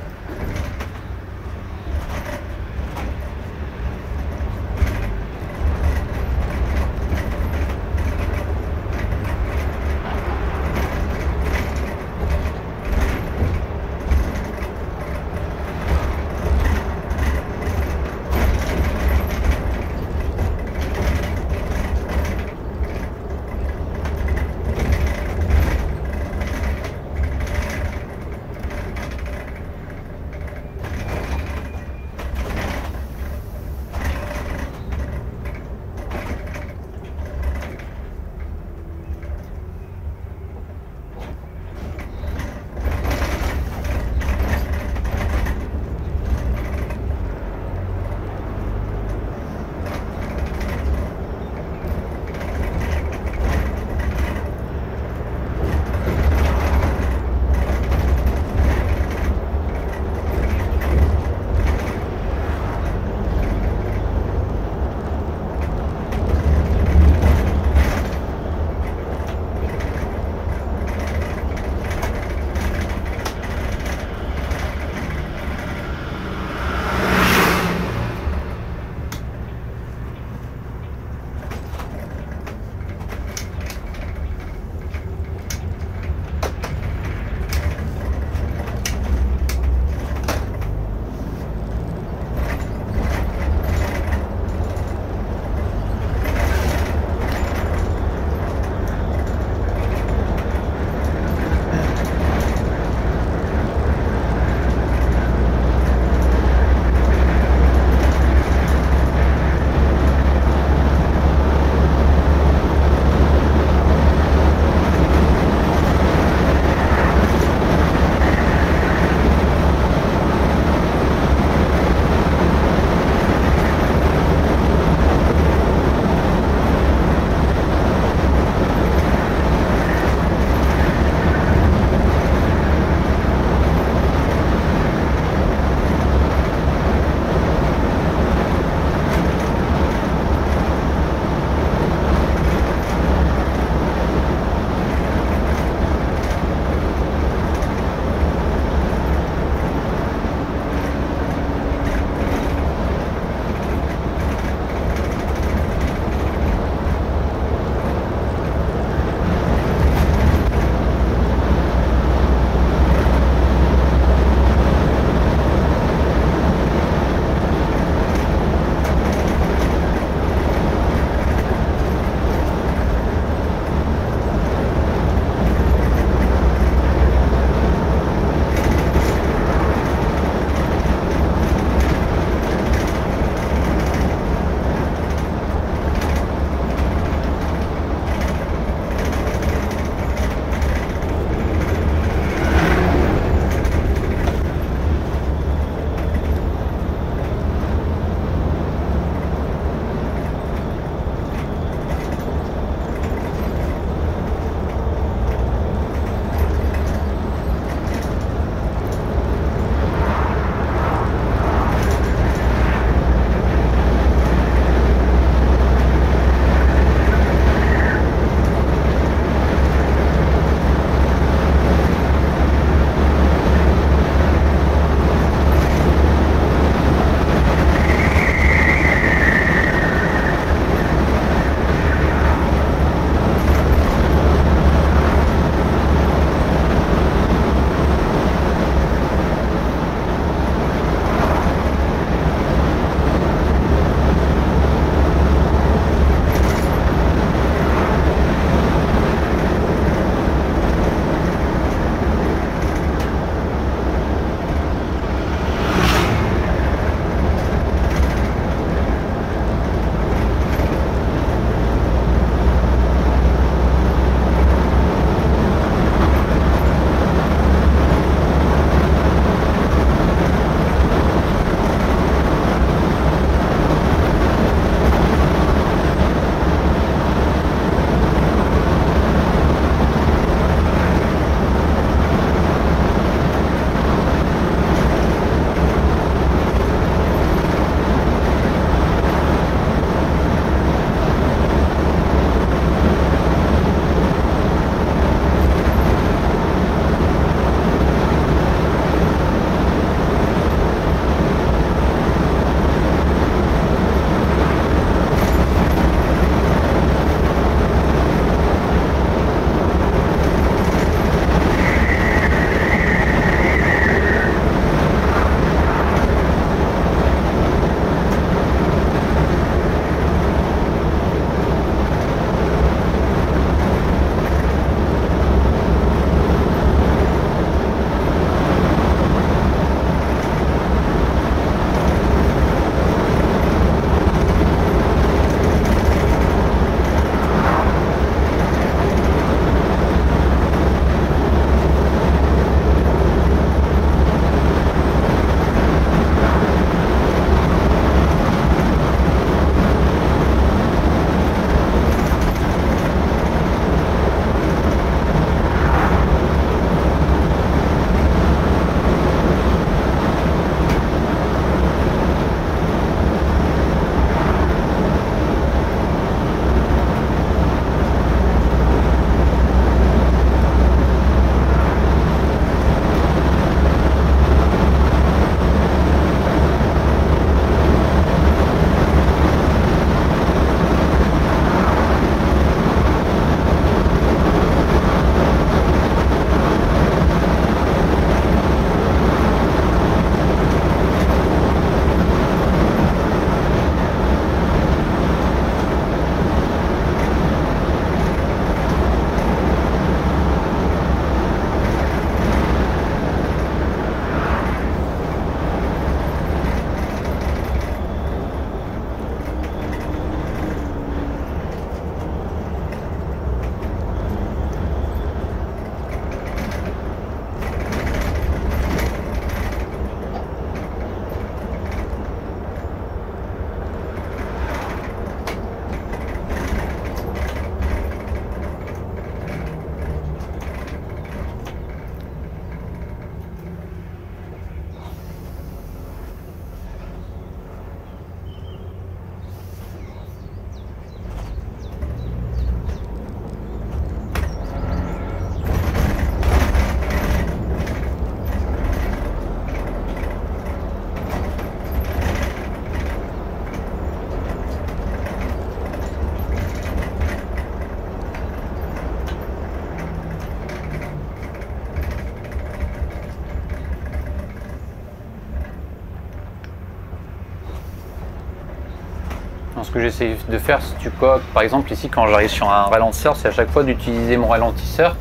Donc, ce que j'essaie de faire, si tu vois, par exemple ici quand j'arrive sur un ralentisseur, c'est à chaque fois d'utiliser mon ralentisseur,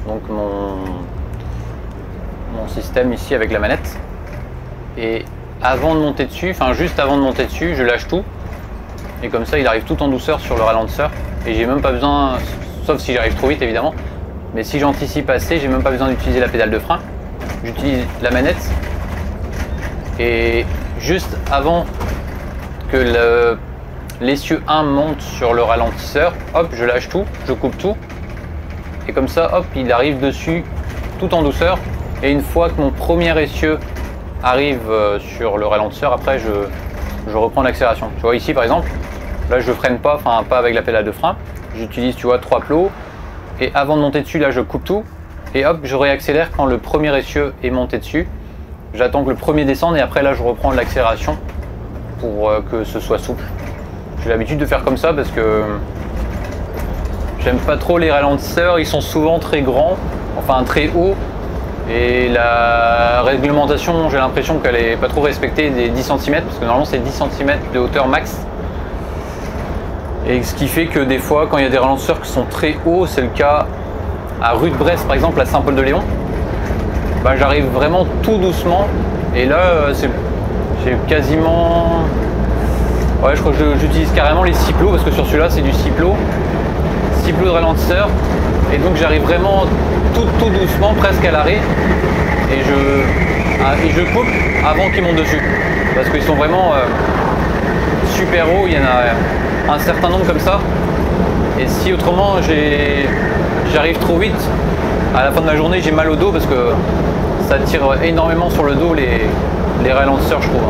donc mon système ici avec la manette. Et avant de monter dessus, enfin juste avant de monter dessus, je lâche tout. Et comme ça, il arrive tout en douceur sur le ralentisseur. Et j'ai même pas besoin, sauf si j'arrive trop vite évidemment, mais si j'anticipe assez, j'ai même pas besoin d'utiliser la pédale de frein. J'utilise la manette. Et juste avant que l'essieu 1 monte sur le ralentisseur, hop, je lâche tout, je coupe tout. Et comme ça, hop, il arrive dessus tout en douceur. Et une fois que mon premier essieu arrive sur le ralentisseur, après je reprends l'accélération. Tu vois ici par exemple, là je freine pas, enfin pas avec la pédale de frein. J'utilise, tu vois, 3 plots. Et avant de monter dessus, là je coupe tout. Et hop, je réaccélère quand le premier essieu est monté dessus. J'attends que le premier descende et après là je reprends l'accélération pour que ce soit souple. J'ai l'habitude de faire comme ça parce que j'aime pas trop les ralentisseurs, ils sont souvent très grands, enfin très hauts. Et la réglementation, j'ai l'impression qu'elle est pas trop respectée des 10 cm, parce que normalement c'est 10 cm de hauteur max. Et ce qui fait que des fois, quand il y a des ralentisseurs qui sont très hauts, c'est le cas à rue de Brest par exemple, à Saint-Paul-de-Léon, bah, j'arrive vraiment tout doucement. Et là, j'ai quasiment... Ouais, je crois que j'utilise carrément les 6 plots, parce que sur celui-là c'est du 6 plots de ralentisseur. Et donc j'arrive vraiment tout doucement, presque à l'arrêt, et je coupe avant qu'ils montent dessus, parce qu'ils sont vraiment super hauts. Il y en a un certain nombre comme ça, et si autrement j'arrive trop vite, à la fin de la journée j'ai mal au dos, parce que ça tire énormément sur le dos les ralentisseurs, je trouve.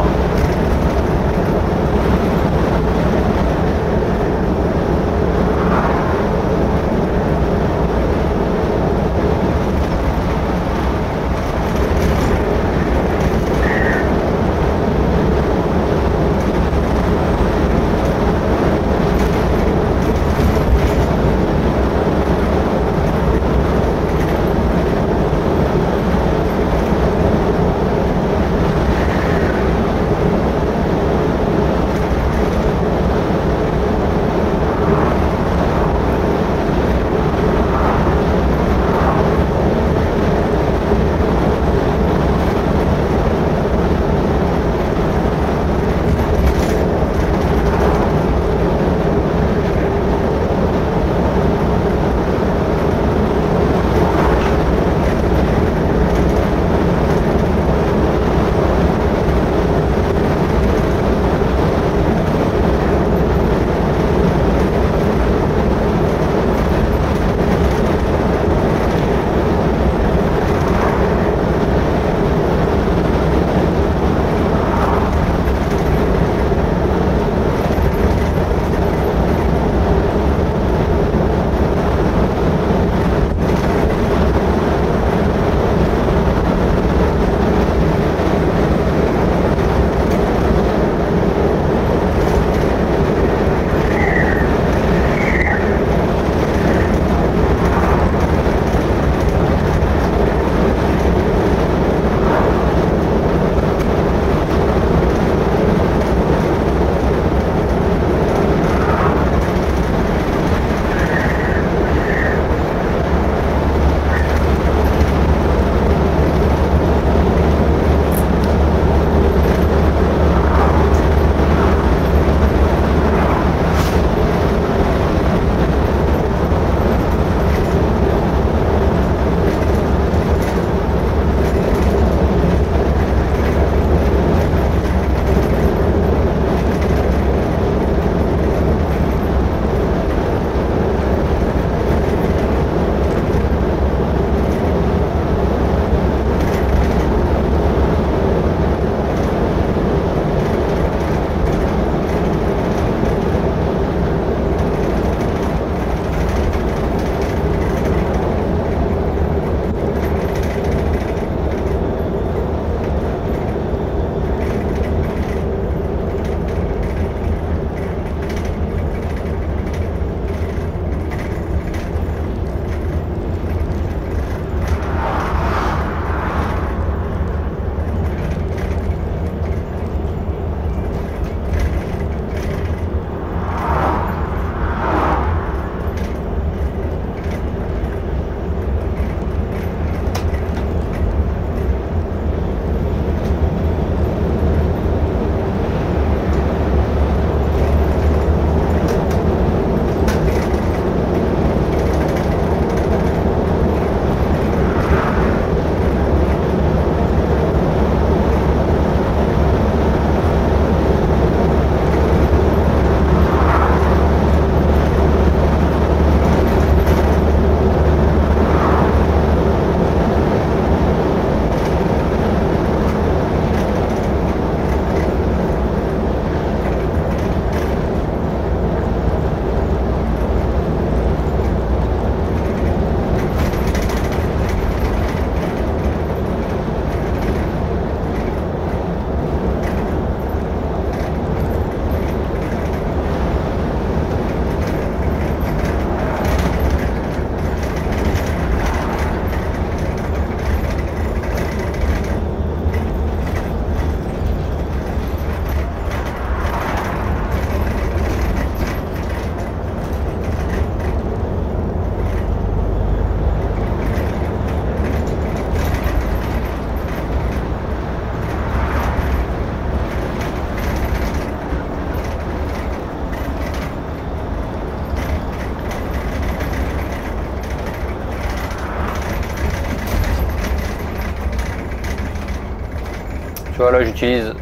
vois là j'utilise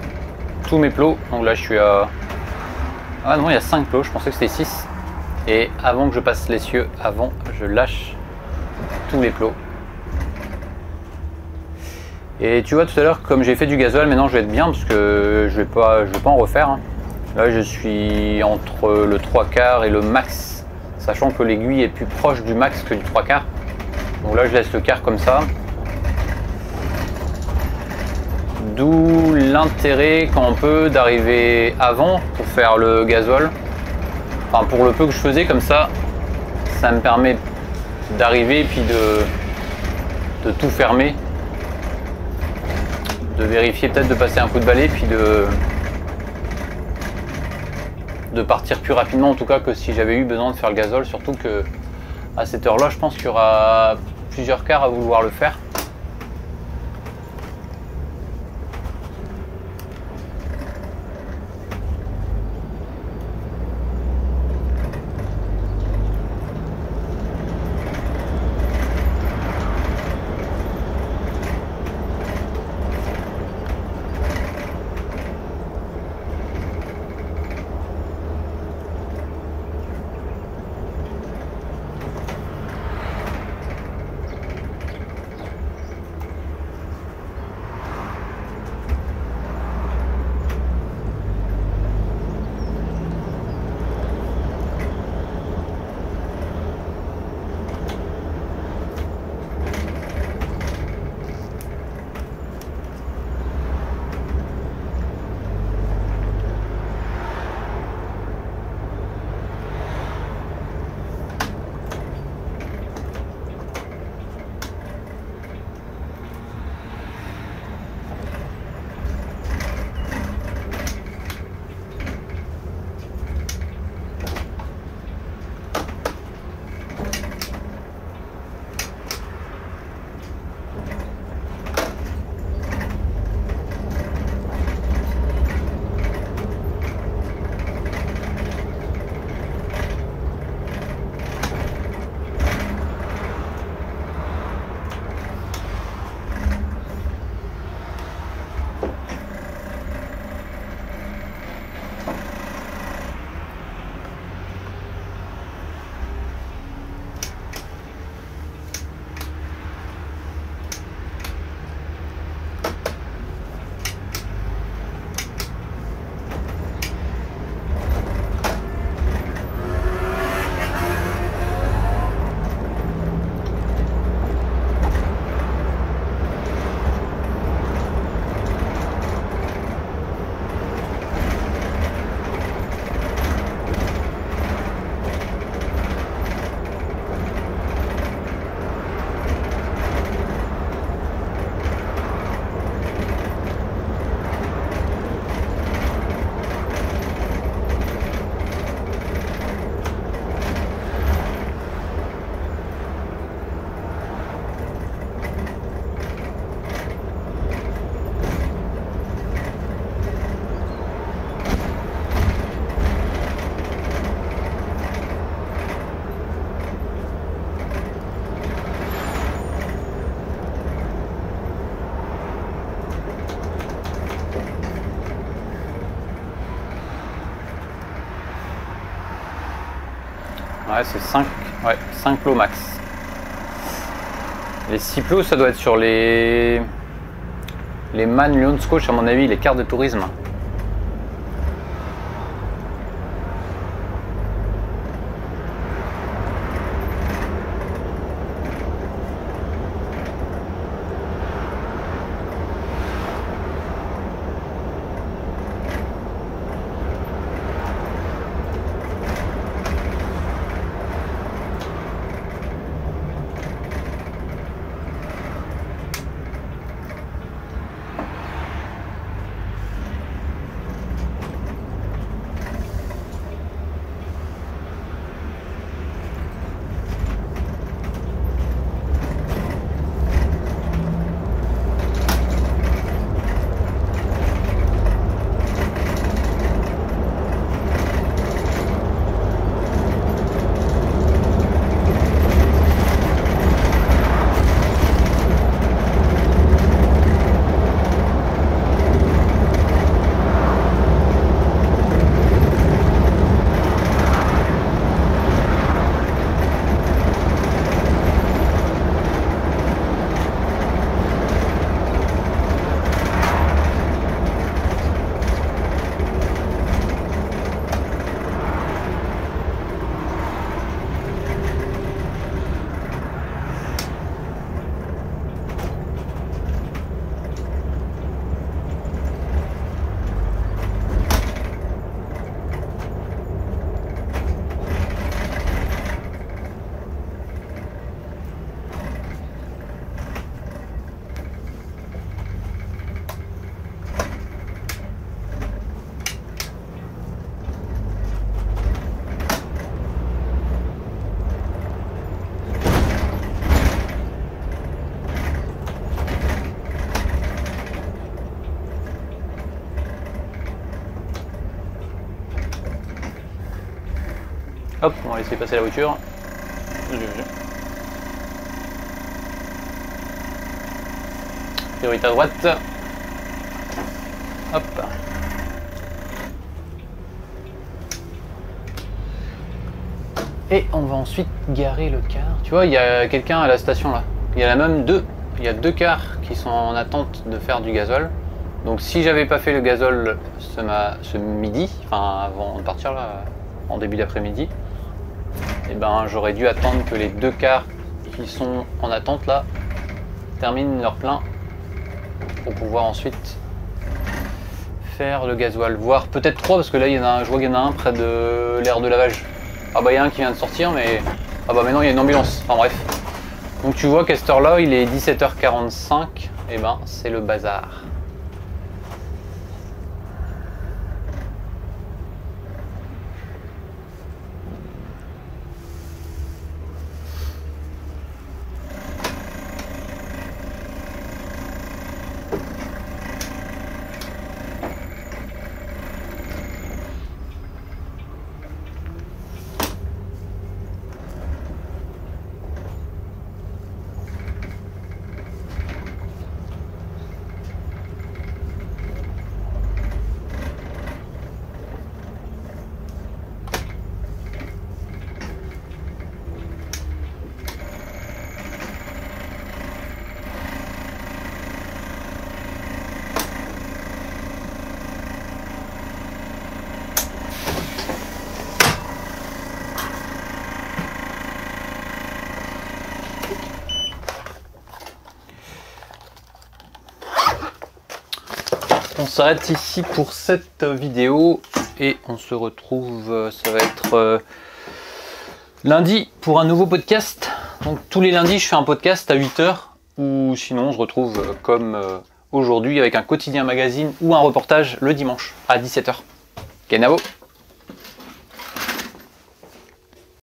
tous mes plots. Donc là je suis à... Ah non, il y a 5 plots, je pensais que c'était 6. Et avant que je passe l'essieu, avant, je lâche tous les plots. Et tu vois tout à l'heure, comme j'ai fait du gasoil, maintenant je vais être bien parce que je vais pas en refaire. Hein. Là je suis entre le 3/4 et le max, sachant que l'aiguille est plus proche du max que du 3/4. Donc là je laisse le quart comme ça. D'où l'intérêt quand on peut d'arriver avant pour faire le gasoil. Enfin pour le peu que je faisais comme ça me permet d'arriver et puis de tout fermer. De vérifier, peut-être de passer un coup de balai, puis de partir plus rapidement en tout cas que si j'avais eu besoin de faire le gazole, surtout que à cette heure là je pense qu'il y aura plusieurs quarts à vouloir le faire. Ouais, c'est 5 plots max. Les 6 plots, ça doit être sur les Man Lyon Scotch, à mon avis, les cartes de tourisme. Hop, on va laisser passer la voiture. Priorité à droite. Hop. Et on va ensuite garer le car. Tu vois, il y a quelqu'un à la station là. Il y en a même deux. Il y a 2 cars qui sont en attente de faire du gazole. Donc si j'avais pas fait le gazole ce midi, enfin avant de partir là, en début d'après-midi, et ben j'aurais dû attendre que les 2 cars qui sont en attente là terminent leur plein pour pouvoir ensuite faire le gasoil. Voire peut-être 3 parce que là il y en a, je vois qu'il y en a un près de l'aire de lavage. Ah bah il y a un qui vient de sortir mais... Ah bah maintenant il y a une ambulance, enfin bref. Donc tu vois qu'à cette heure là il est 17h45, et ben c'est le bazar. On s'arrête ici pour cette vidéo et on se retrouve, ça va être lundi pour un nouveau podcast. Donc tous les lundis je fais un podcast à 8 h ou sinon on se retrouve comme aujourd'hui avec un quotidien magazine ou un reportage le dimanche à 17 h. Kenavo.